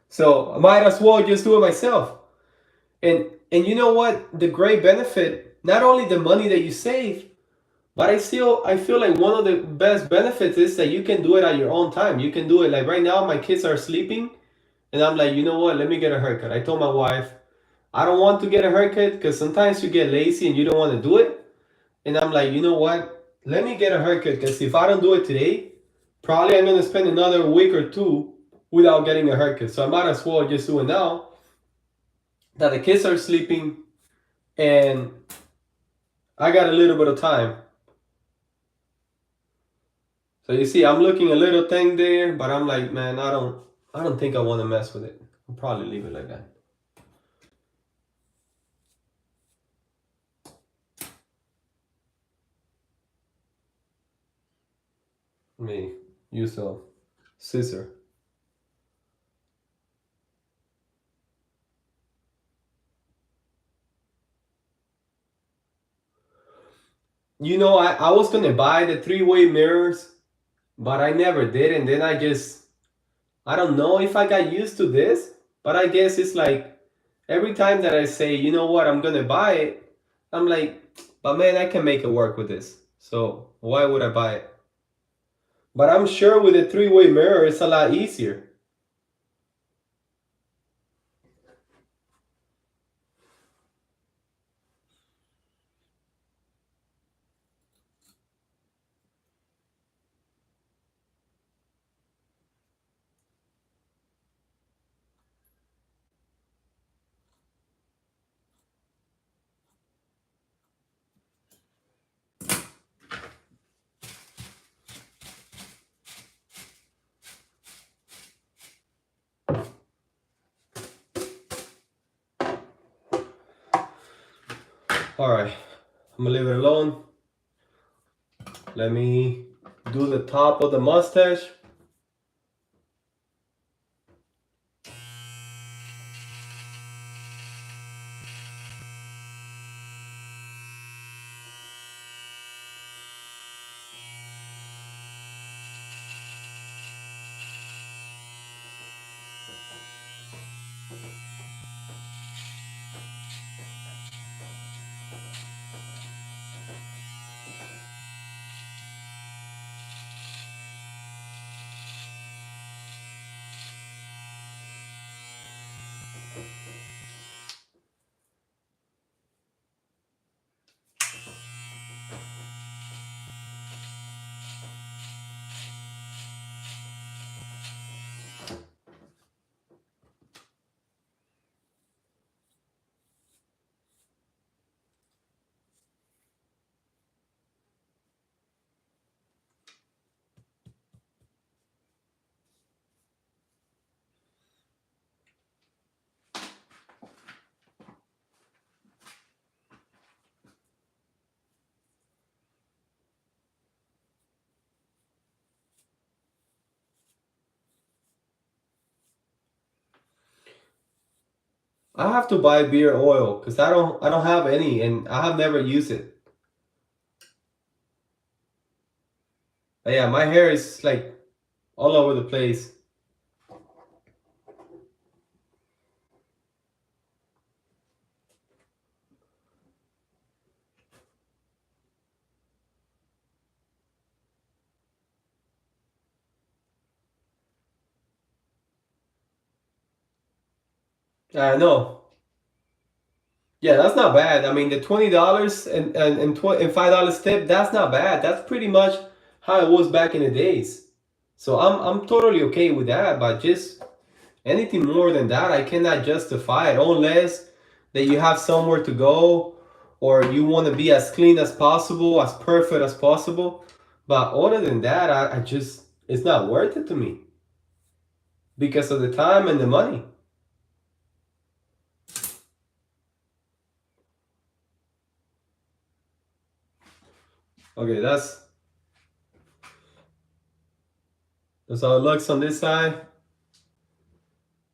So I might as well just do it myself. And you know what? The great benefit, not only the money that you save, but I feel like one of the best benefits is that you can do it at your own time. You can do it like right now, my kids are sleeping, and I'm like, you know what? Let me get a haircut. I told my wife, I don't want to get a haircut because sometimes you get lazy and you don't want to do it. And I'm like, you know what? Let me get a haircut because if I don't do it today, probably I'm gonna spend another week or two without getting a haircut. So I might as well just do it now that the kids are sleeping and I got a little bit of time. So you see, I'm looking a little thing there, but I'm like, man, I don't think I want to mess with it. I'll probably leave it like that. Let me use a scissor. You know, I was gonna buy the three-way mirrors, but I never did, and then I don't know if I got used to this, but I guess it's like every time that I say, you know what, I'm gonna buy it, I'm like, but man, I can make it work with this. So why would I buy it? But I'm sure with a three-way mirror, it's a lot easier. All right, I'm gonna leave it alone. Let me do the top of the mustache. I have to buy beard oil because I don't have any and I have never used it. But yeah, my hair is like all over the place. I know. Yeah, that's not bad. I mean, the $20 and $5 tip, that's not bad. That's pretty much how it was back in the days. So I'm totally okay with that. But just anything more than that, I cannot justify it unless that you have somewhere to go or you want to be as clean as possible, as perfect as possible. But other than that, I just it's not worth it to me because of the time and the money. Okay, that's how it looks on this side.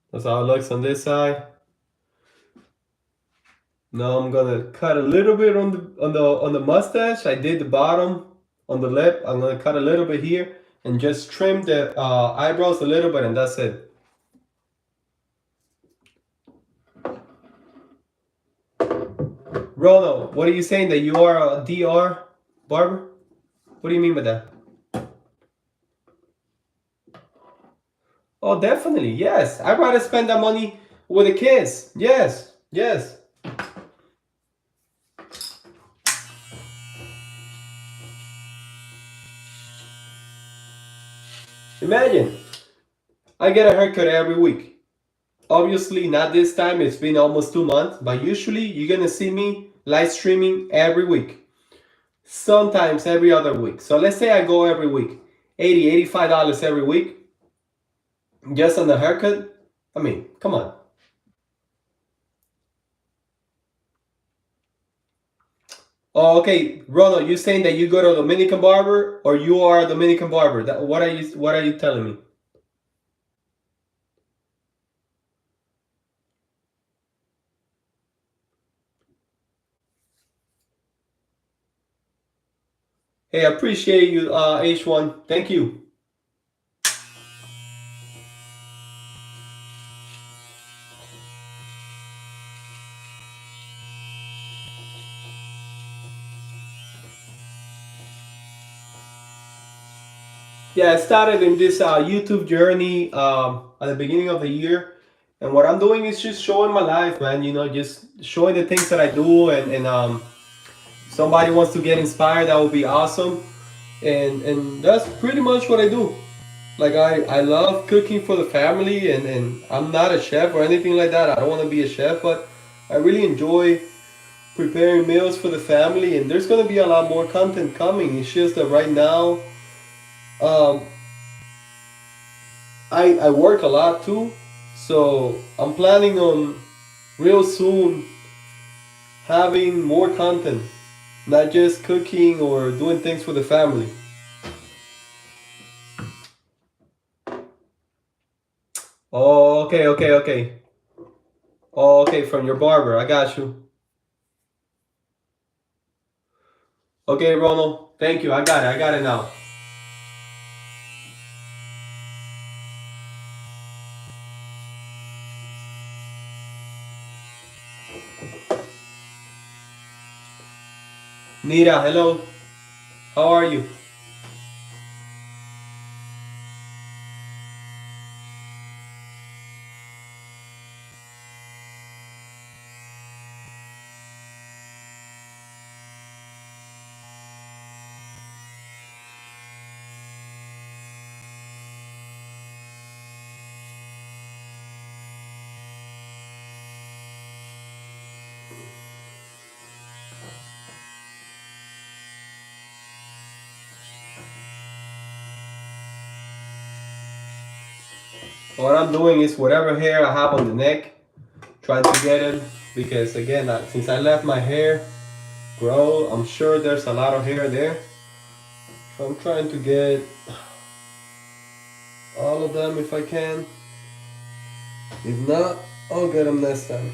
That's how it looks on this side. Now I'm gonna cut a little bit on the mustache. I did the bottom on the lip. I'm gonna cut a little bit here and just trim the eyebrows a little bit, and that's it. Ronald, what are you saying that you are a DR barber? What do you mean by that? Oh, definitely, yes. I'd rather spend that money with the kids. Yes, yes. Imagine, I get a haircut every week. Obviously, not this time. It's been almost 2 months, but usually you're gonna see me live streaming every week. Sometimes every other week. So let's say I go every week, $80, $85 every week, just on the haircut. I mean, come on. Oh, okay, Ronald, you saying that you go to a Dominican barber or you are a Dominican barber? What are you telling me? Hey, I appreciate you, H1. Thank you. Yeah, I started in this YouTube journey at the beginning of the year, and what I'm doing is just showing my life, man. You know, just showing the things that I do, and somebody wants to get inspired, that would be awesome. And that's pretty much what I do. Like I love cooking for the family, and I'm not a chef or anything like that. I don't want to be a chef, but I really enjoy preparing meals for the family, and there's gonna be a lot more content coming. It's just that right now, um, I work a lot too, so I'm planning on real soon having more content, not just cooking or doing things for the family. Oh, okay, okay, okay. Oh, okay, from your barber. I got you. Okay, Ronald. Thank you. I got it. I got it now. Nita, hello. How are you? What I'm doing is whatever hair I have on the neck, trying to get it because again, since I left my hair grow, I'm sure there's a lot of hair there. So I'm trying to get all of them if I can. If not, I'll get them next time.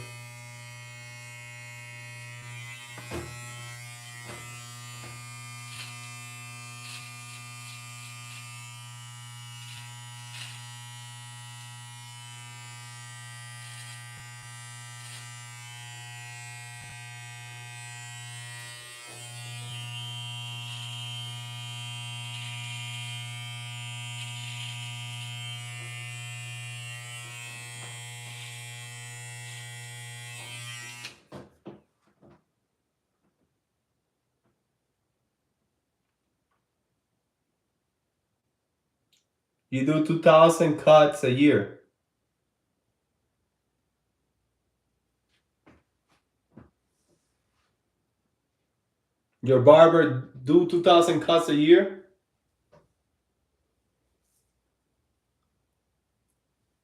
You do 2,000 cuts a year. Your barber do 2,000 cuts a year?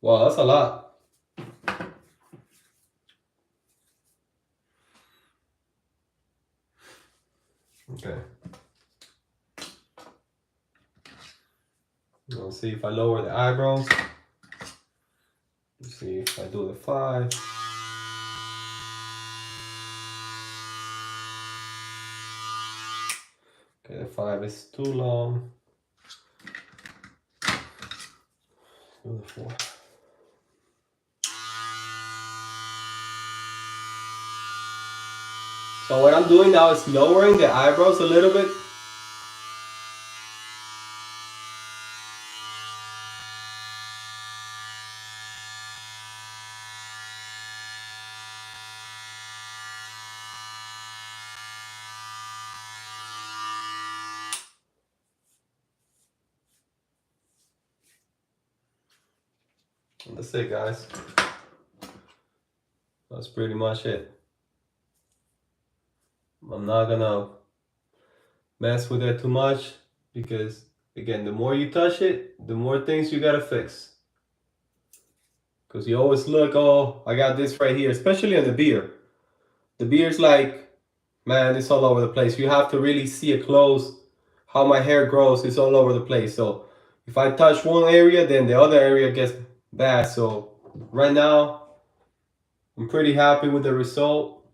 Wow, that's a lot. Okay. Let's see if I lower the eyebrows. Let's see if I do the 5. Okay, the 5 is too long. Do the 4. So what I'm doing now is lowering the eyebrows a little bit. And that's it, guys. That's pretty much it. I'm not gonna mess with it too much because, again, the more you touch it, the more things you gotta fix. Because you always look, oh, I got this right here, especially on the beard. The beard's like, man, it's all over the place. You have to really see it close. How my hair grows, it's all over the place. So if I touch one area, then the other area gets bad. So right now, I'm pretty happy with the result.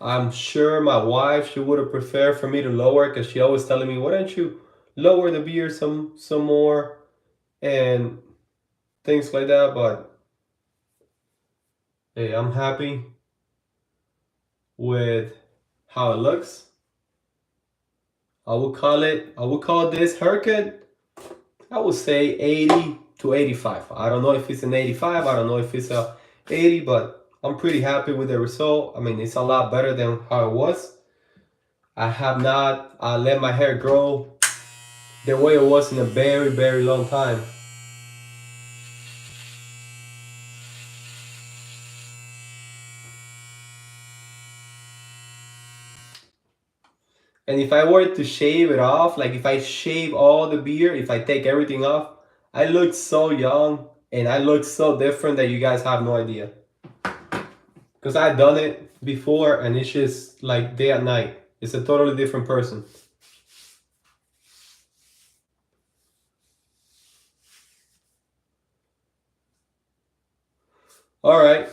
I'm sure my wife, she would have preferred for me to lower, because she always telling me, why don't you lower the beer some more and things like that. But hey, I'm happy with how it looks. I would call this haircut, I would say 80 to 85. I don't know if it's an 85, I don't know if it's a 80, but I'm pretty happy with the result. I mean, it's a lot better than how it was. I have not let my hair grow the way it was in a very, very long time. And if I were to shave it off, like if I shave all the beard, if I take everything off, I look so young and I look so different that you guys have no idea. Because I've done it before and it's just like day and night. It's a totally different person. All right.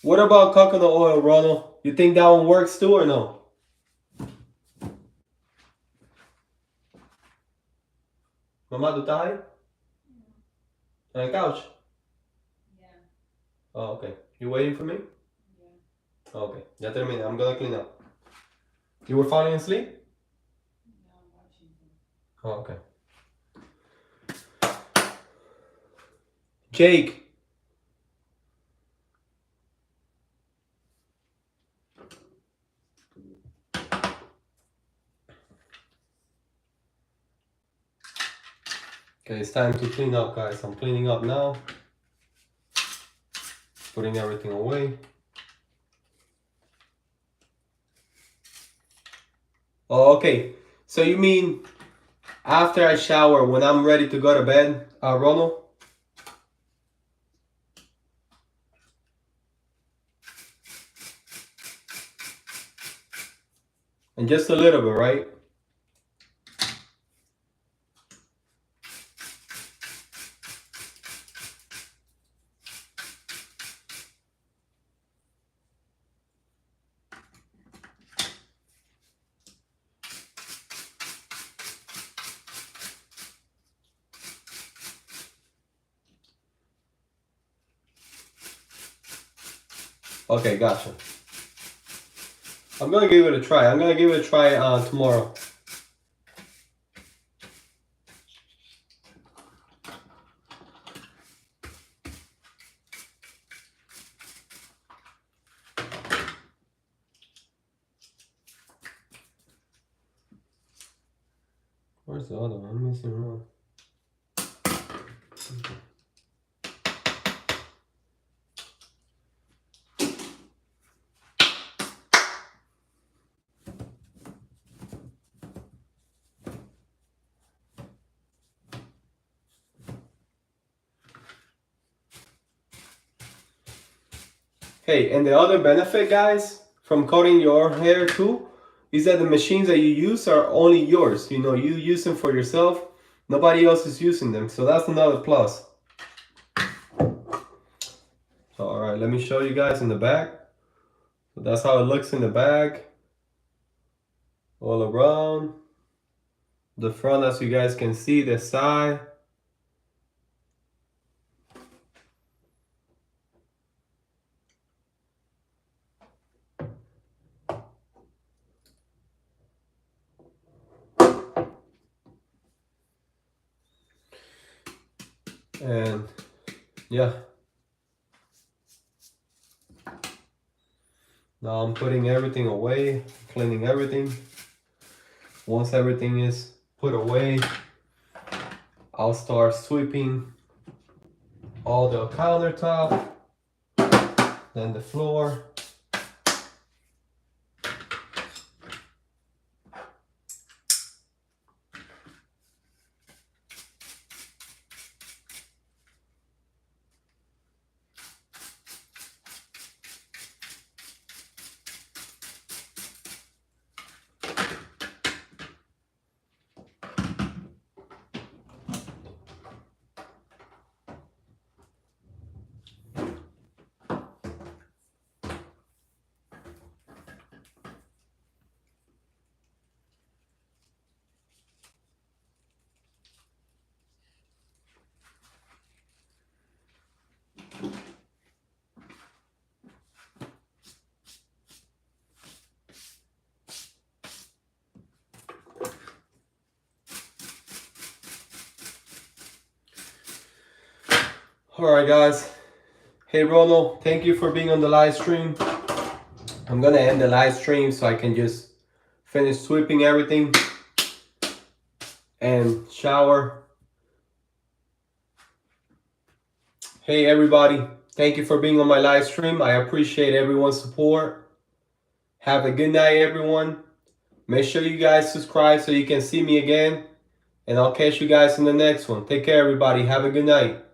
What about coconut oil, Ronald? You think that one works too or no? Mamá, ¿tú estás ahí? On the couch? Yeah. Oh, okay. You waiting for me? Yeah. Oh, okay. Ya terminé. I'm gonna clean up. You were falling asleep? No, I'm watching. Oh, okay. Jake. Okay, it's time to clean up, guys. I'm cleaning up now. Putting everything away. Oh, okay. So you mean after I shower, when I'm ready to go to bed, Ronald? And just a little bit, right? Okay, gotcha. I'm gonna give it a try. I'm gonna give it a try tomorrow. Where's the other one? I'm missing one. Hey, and the other benefit, guys, from cutting your hair too, is that the machines that you use are only yours. You know, you use them for yourself. Nobody else is using them. So that's another plus. So, all right, let me show you guys in the back. So that's how it looks in the back. All around. The front, as you guys can see, the side. And yeah. Now I'm putting everything away, cleaning everything. Once everything is put away, I'll start sweeping all the countertop, then the floor. Alright guys. Hey Ronald, thank you for being on the live stream. I'm gonna end the live stream so I can just finish sweeping everything and shower. Hey everybody, thank you for being on my live stream. I appreciate everyone's support. Have a good night everyone. Make sure you guys subscribe so you can see me again. And I'll catch you guys in the next one. Take care everybody. Have a good night.